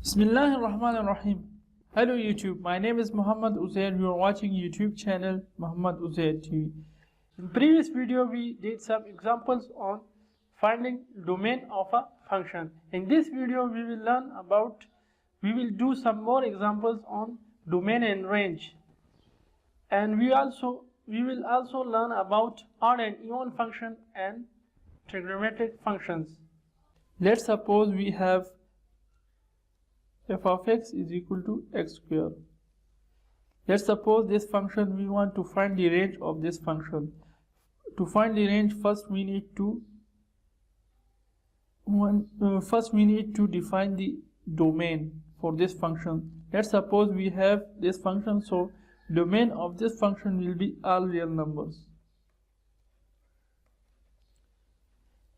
Bismillahirrahmanirrahim. Hello YouTube, my name is Muhammad Uzair. You are watching YouTube channel Muhammad Uzair TV. In previous video we did some examples on finding domain of a function. In this video we will do some more examples on domain and range. And we will also learn about odd and even function and trigonometric functions. Let's suppose we have f of x is equal to x square. Let's suppose this function, we want to find the range of this function. To find the range, first we need to define the domain for this function. Let's suppose we have this function, so domain of this function will be all real numbers,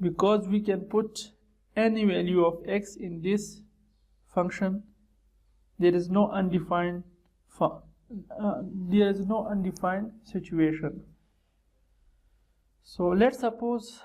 because we can put any value of x in this function. There is no undefined situation. So let's suppose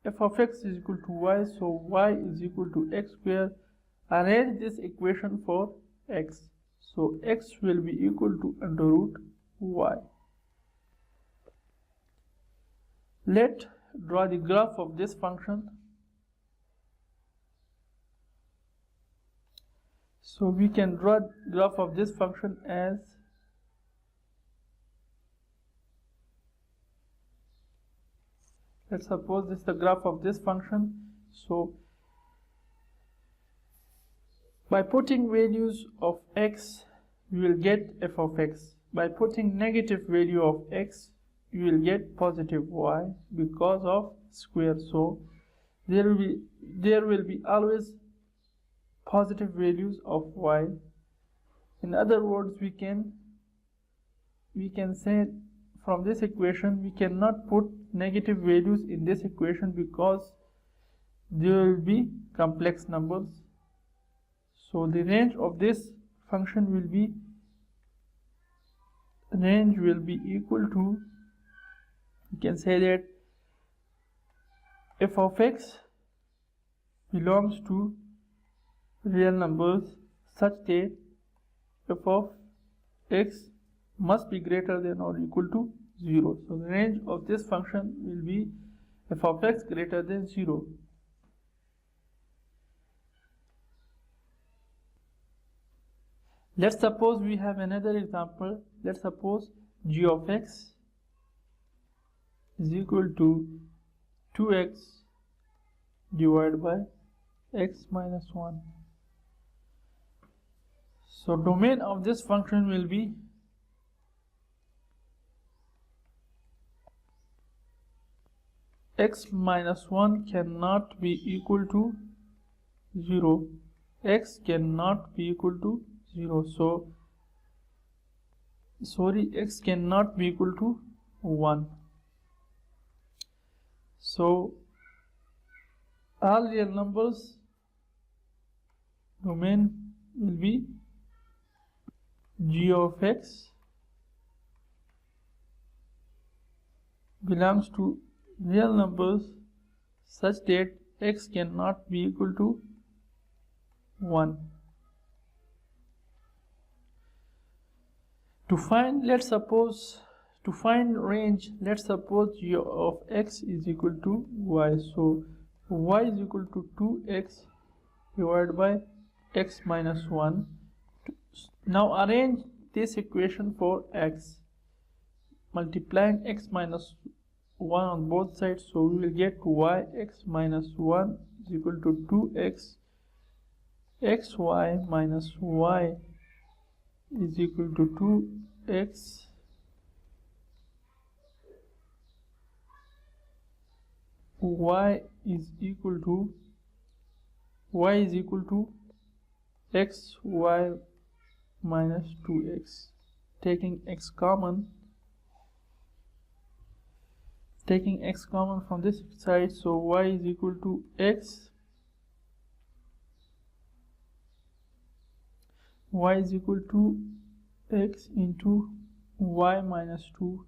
f of x is equal to y, so y is equal to x square. Arrange this equation for x, so x will be equal to under root y. Let's draw the graph of this function. So we can draw graph of this function as let's suppose this is the graph of this function. So by putting values of x, you will get f of x. By putting negative value of x, you will get positive y because of square. So there will be always positive values of y. In other words, we can say from this equation we cannot put negative values in this equation because there will be complex numbers. So the range of this function will be equal to, you can say that f of x belongs to real numbers such that f of x must be greater than or equal to 0. So the range of this function will be f of x greater than 0. Let's suppose we have another example. Let's suppose g of x is equal to 2x divided by x minus 1. So domain of this function will be x minus 1 cannot be equal to 0. X cannot be equal to 0. So x cannot be equal to 1. So all real numbers domain will be g of x belongs to real numbers such that x cannot be equal to 1. To find range, let's suppose g of x is equal to y. So y is equal to 2x divided by x minus 1. Now arrange this equation for x, multiplying x minus 1 on both sides, so we will get y x minus 1 is equal to 2x xy minus y is equal to 2x y is equal to xy minus 2x. Taking x common from this side, so y is equal to x into y minus 2.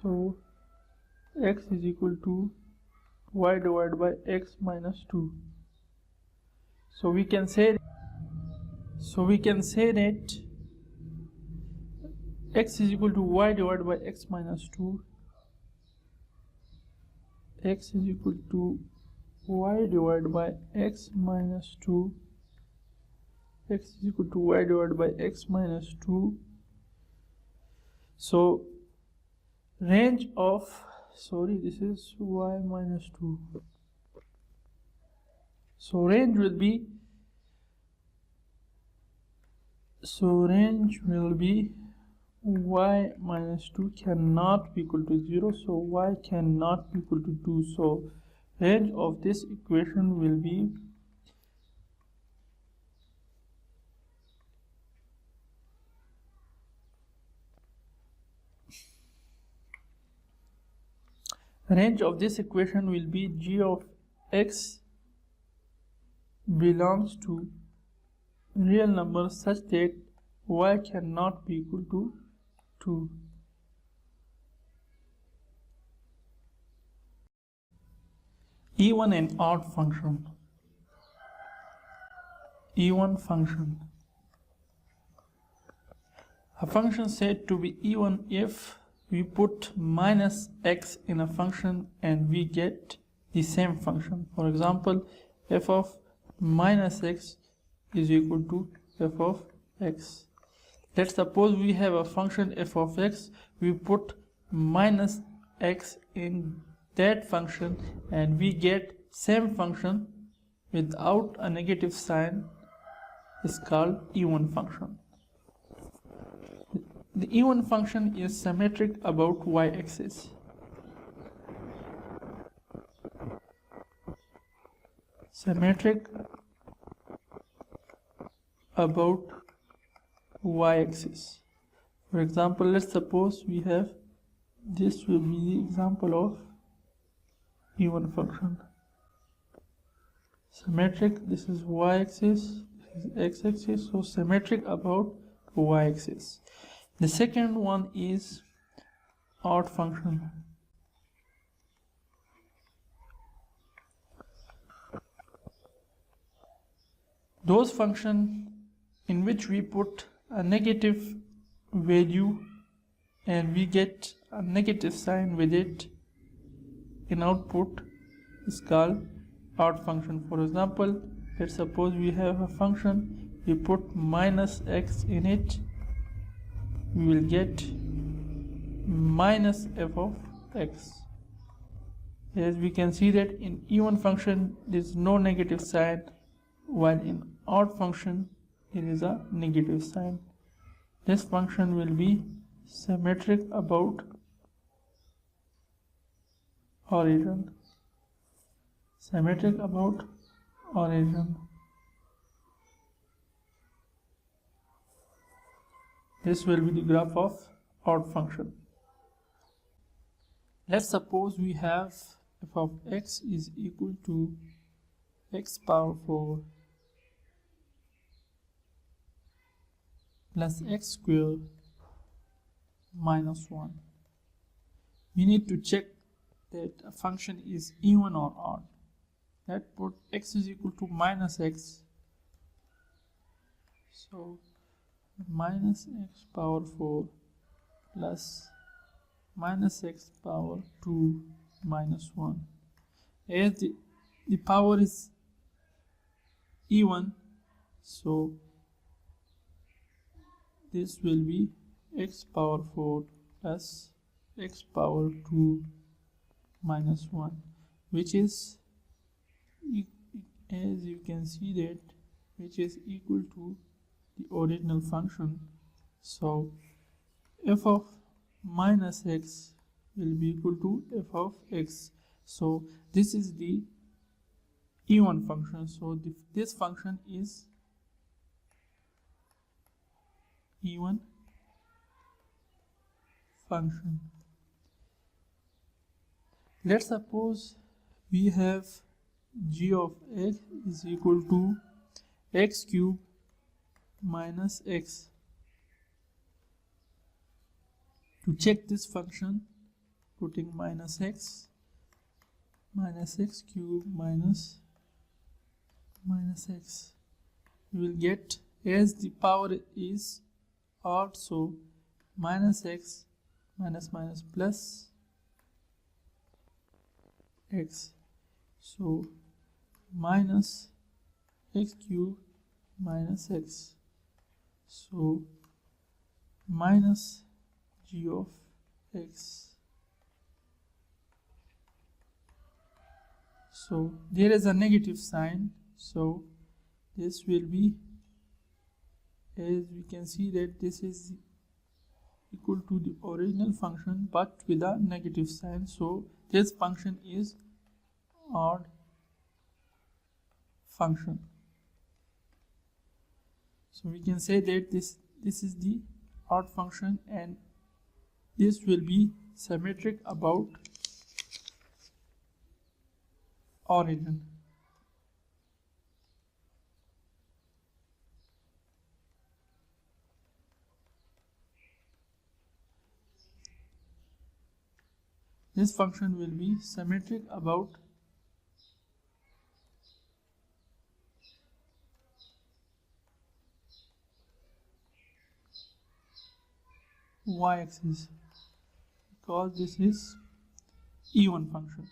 So x is equal to y divided by x minus 2. So we can say that x is equal to y divided by x minus 2. X is equal to y divided by x minus 2. X is equal to y divided by x minus 2. So range of, this is y minus 2. So range will be y minus 2 cannot be equal to 0, so y cannot be equal to 2. So range of this equation will be g of x belongs to real numbers such that y cannot be equal to 2. Even and odd function. Even function. A function said to be even if we put minus x in a function and we get the same function. For example, f of minus x is equal to f of x. Let's suppose we have a function f of x, we put minus x in that function and we get same function without a negative sign, is called even function. The even function is symmetric about y-axis. Symmetric about y-axis. For example, let's suppose we have, this will be the example of even function. Symmetric, this is y-axis, this is x-axis, so symmetric about y-axis. The second one is odd function. Those functions in which we put a negative value and we get a negative sign with it in output is called odd function. For example, let's suppose we have a function, we put minus x in it, we will get minus f of x. As we can see that in even function there is no negative sign, while in odd function there is a negative sign. This function will be symmetric about origin. Symmetric about origin. This will be the graph of odd function. Let's suppose we have f of x is equal to x power 4 plus x square minus 1. We need to check that a function is even or odd. Let's put x is equal to minus x. So minus x power 4 plus minus x power 2 minus 1. As the power is even, so this will be x power 4 plus x power 2 minus 1, which is, as you can see that, which is equal to the original function. So f of minus x will be equal to f of x. So this is the even function. So this function is even function. Let's suppose we have g of x is equal to x cube minus x. To check this function, putting minus x cube minus minus x. You will get, as the power is odd, so minus x minus minus plus x, so minus x cube minus x, so minus g of x. So there is a negative sign, so this will be, as we can see, that this is equal to the original function but with a negative sign, so this function is odd function. So we can say that this is the odd function, and this will be symmetric about origin. This function will be symmetric about y-axis because this is even function.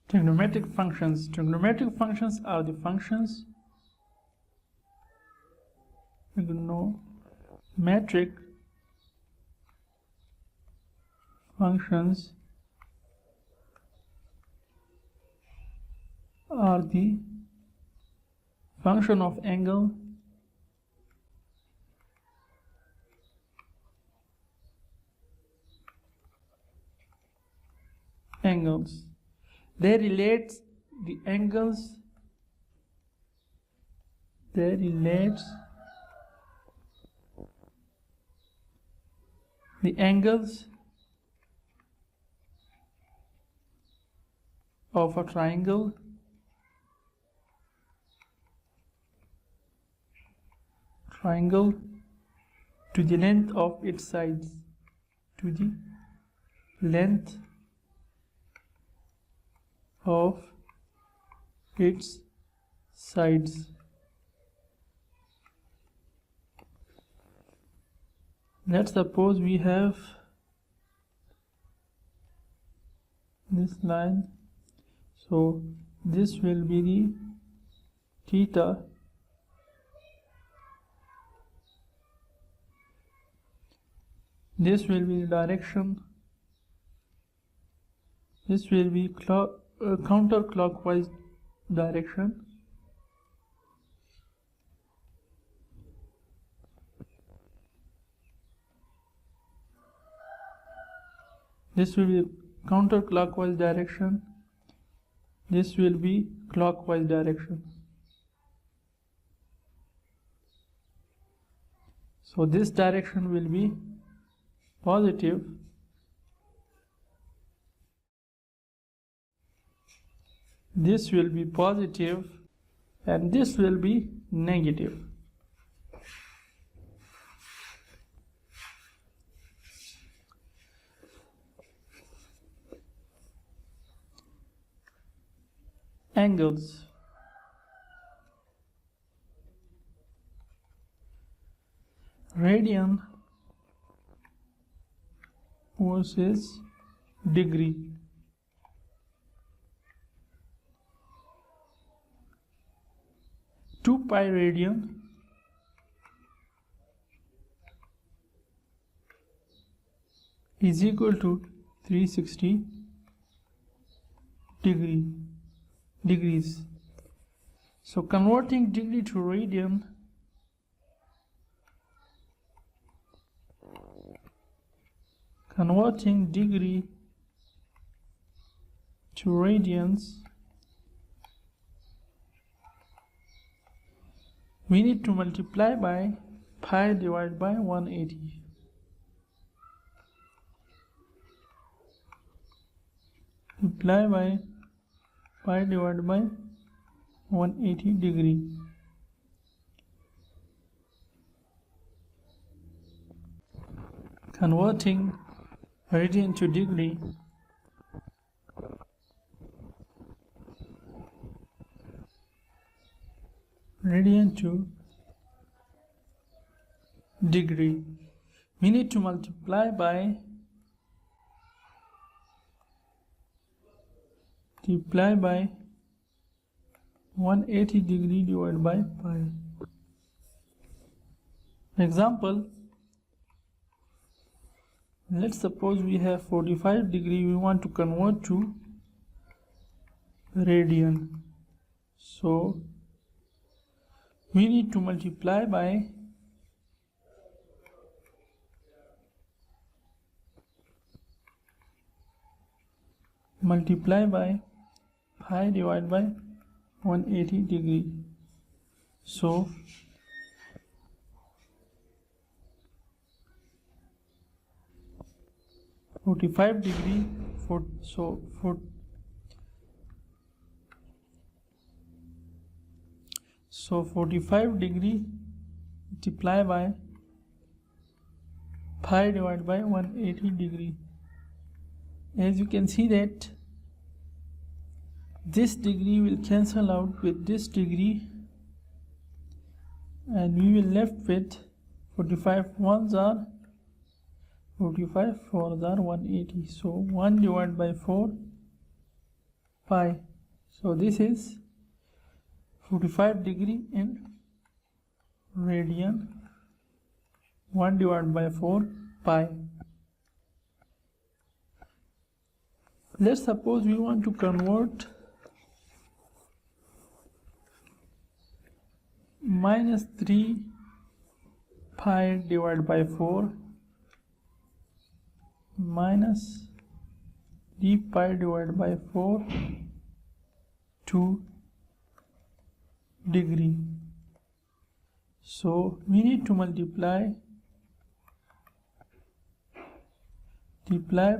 Trigonometric functions. Trigonometric functions are the functions. Trigonometric functions are the function of angle, angles. They relate the angles. They relate the angles of a triangle to the length of its sides, to the length of its sides. Let's suppose we have this line, so this will be the theta, this will be the direction, this will be counterclockwise direction, this will be counterclockwise direction, this will be clockwise direction. So this direction will be positive, this will be positive, and this will be negative. Angles. Radian versus degree. Two pi radian is equal to 360 degrees. So converting degree to radian, we need to multiply by pi divided by 180. Multiply by pi divided by 180 degree. Converting radian to degree, radian to degree. We need to multiply by 180 degree divided by pi. Example, let's suppose we have 45 degree, we want to convert to radian. So we need to multiply by pi divided by 180 degree. So 45 degree so 45 degree multiply by pi divided by 180 degree. As you can see that this degree will cancel out with this degree and we will left with 45 ones are 45, 4s are 180. So 1 divided by 4 pi. So this is 45 degree in radian. 1 divided by 4 pi. Let's suppose we want to convert minus 3 pi divided by 4 minus 3 pi divided by 4 to degree. So we need to multiply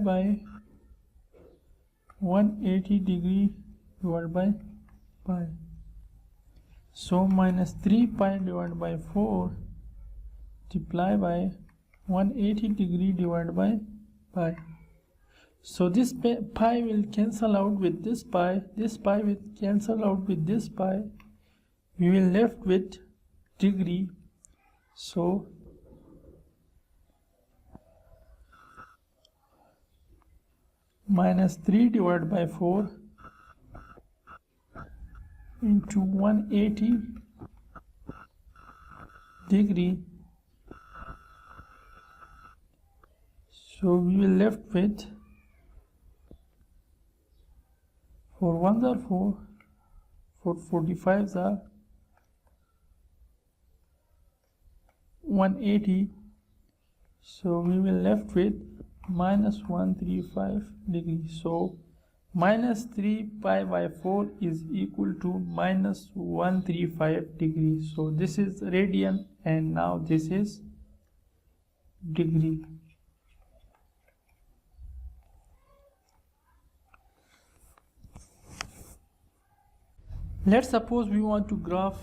by 180 degree divided by pi. So minus 3 pi divided by 4 multiply by 180 degree divided by pi. So this pi will cancel out with this pi will cancel out with this pi. We will left with degree. So minus 3 divided by 4 into 180 degree. So we will left with 4 ones are 4, 4 45s are 180. So we will left with minus 135 degree. So minus 3 pi by 4 is equal to minus 135 degree. So this is radian and now this is degree. Let's suppose we want to graph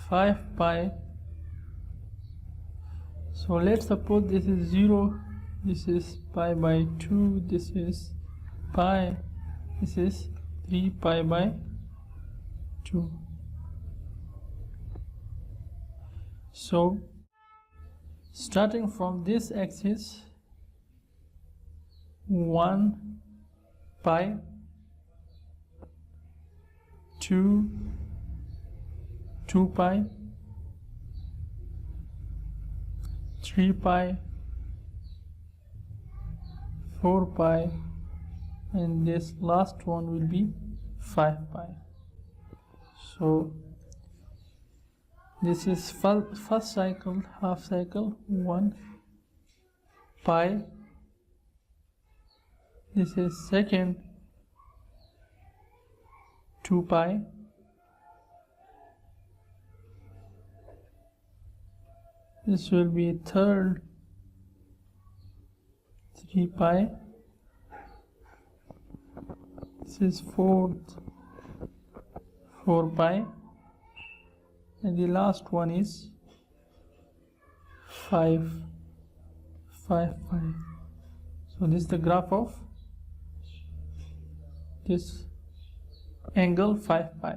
5 pi. So let's suppose this is 0, this is pi by 2, this is pi, this is 3 pi by 2. So starting from this axis, 1 pi, 2 pi, 3 pi, 4 pi, and this last one will be 5 pi. So this is first cycle, half cycle, 1 pi. This is second, 2 pi. This will be third, 3 pi. This is fourth, 4 pi. And the last one is 5 pi. So this is the graph of this angle 5 pi.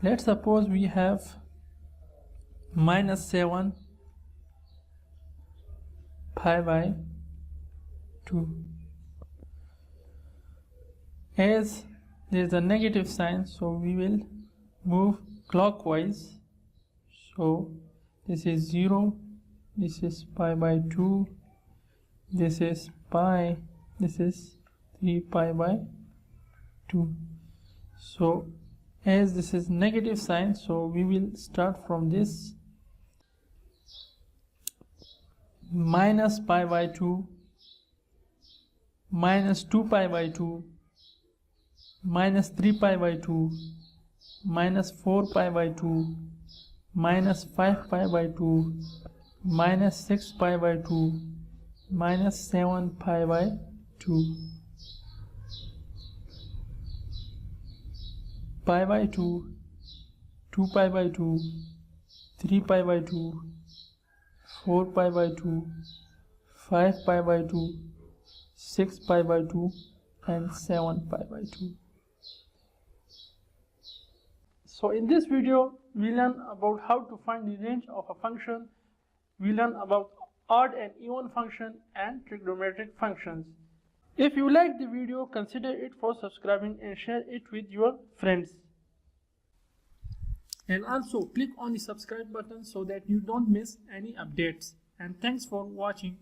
Let's suppose we have minus 7 pi by 2. As there is a negative sign, so we will move clockwise. So this is 0, this is pi by 2, this is pi, this is 3 pi by 2. So as this is negative sign, so we will start from this minus pi by 2, minus 2 pi by 2, minus 3 pi by 2, minus 4 pi by 2, minus 5 pi by 2, minus 6 pi by 2, minus 7 pi by 2, pi by 2, 2 pi by 2, 3 pi by 2, 4 pi by 2, 5 pi by 2, 6 pi by 2, and 7 pi by 2. So in this video, we learn about how to find the range of a function. We learn about odd and even function and trigonometric functions. If you like the video, consider it for subscribing and share it with your friends. And also click on the subscribe button so that you don't miss any updates. And thanks for watching.